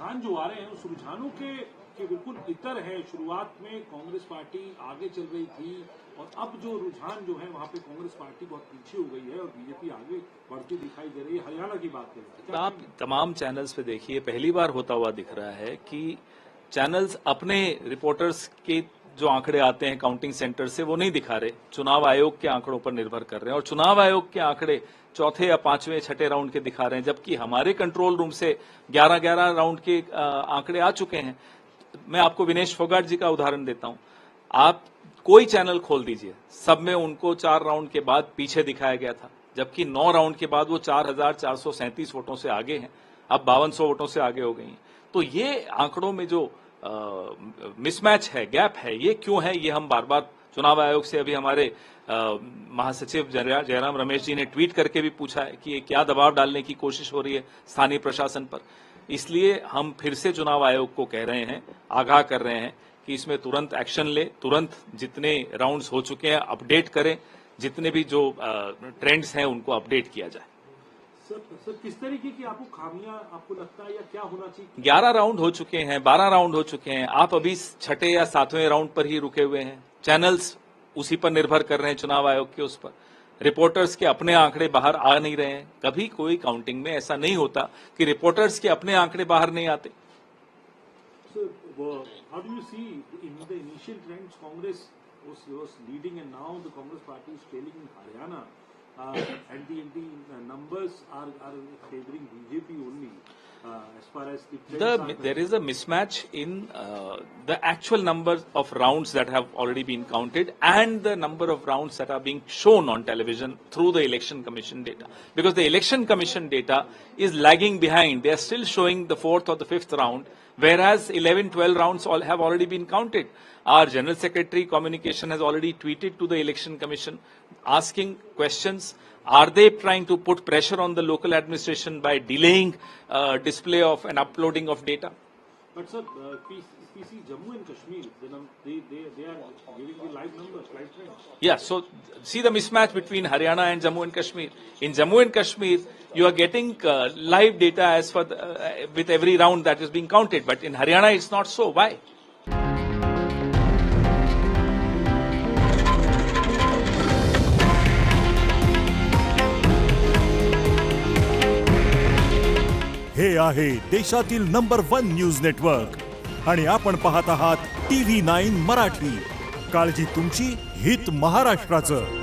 रुझान जो आ रहे हैं उस रुझानों के बिल्कुल इतर है। शुरुआत में कांग्रेस पार्टी आगे चल रही थी और अब जो रुझान जो है वहां पे कांग्रेस पार्टी बहुत पीछे हो गई है और बीजेपी आगे बढ़ती दिखाई दे रही है। हरियाणा की बात करें, आप तमाम चैनल्स पे देखिए, पहली बार होता हुआ दिख रहा है कि चैनल्स अपने रिपोर्टर्स के जो आंकड़े आते हैं काउंटिंग सेंटर से वो नहीं दिखा रहे, चुनाव आयोग के आंकड़ों पर निर्भर कर रहे हैं और चुनाव आयोग के आंकड़े चौथे या पांचवें छठे राउंड के दिखा रहे हैं, जबकि हमारे कंट्रोल रूम से 11-11 राउंड के आंकड़े आ चुके हैं। मैं आपको विनेश फोगाट जी का उदाहरण देता हूं। आप कोई चैनल खोल दीजिए, सब में उनको 4 राउंड के बाद पीछे दिखाया गया था, जबकि 9 राउंड के बाद वो 4,437 वोटों से आगे हैं, अब 5200 वोटों से आगे हो गई हैं। तो ये आंकड़ों में जो मिसमैच है, गैप है, ये क्यों है, ये हम बार बार चुनाव आयोग से अभी हमारे महासचिव जयराम रमेश जी ने ट्वीट करके भी पूछा है कि ये क्या दबाव डालने की कोशिश हो रही है स्थानीय प्रशासन पर। इसलिए हम फिर से चुनाव आयोग को कह रहे हैं, आगाह कर रहे हैं कि इसमें तुरंत एक्शन ले, तुरंत जितने राउंड्स हो चुके हैं अपडेट करें, जितने भी जो ट्रेंड्स हैं उनको अपडेट किया जाए। सर किस तरीके की आपको खामियां आपको लगता है या क्या होना चाहिए? 11 राउंड हो चुके हैं, 12 राउंड हो चुके हैं, आप अभी छठे या सातवें राउंड पर ही रुके हुए हैं। चैनल्स उसी पर निर्भर कर रहे हैं, चुनाव आयोग के उस पर। रिपोर्टर्स के अपने आंकड़े बाहर आ नहीं रहे हैं। कभी कोई काउंटिंग में ऐसा नहीं होता कि रिपोर्टर्स के अपने आंकड़े बाहर नहीं आते। How do you see in the initial trends Congress was leading and now the Congress party is trailing in Haryana and the numbers are favoring BJP only as far as the trends are concerned. There is a mismatch in the actual number of rounds that have already been counted and the number of rounds that are being shown on television through the Election Commission data. Because the Election Commission data is lagging behind. They are still showing the 4th or the 5th round, whereas 11-12 rounds have already been counted. Our General Secretary Communication has already tweeted to the Election Commission asking questions. Are they trying to put pressure on the local administration by delaying display of and uploading of data? But sir, PC Jammu and Kashmir, they are giving the live numbers, live trends. Yeah, so see the mismatch between Haryana and Jammu and Kashmir. In Jammu and Kashmir, you are getting live data as for with every round that is being counted, but in Haryana it's not so. Why? हे आहे देशातील number 1 news network आणि आपण पाहत आहात TV9 Marathi. काळजी तुमची, हित महाराष्ट्राचं।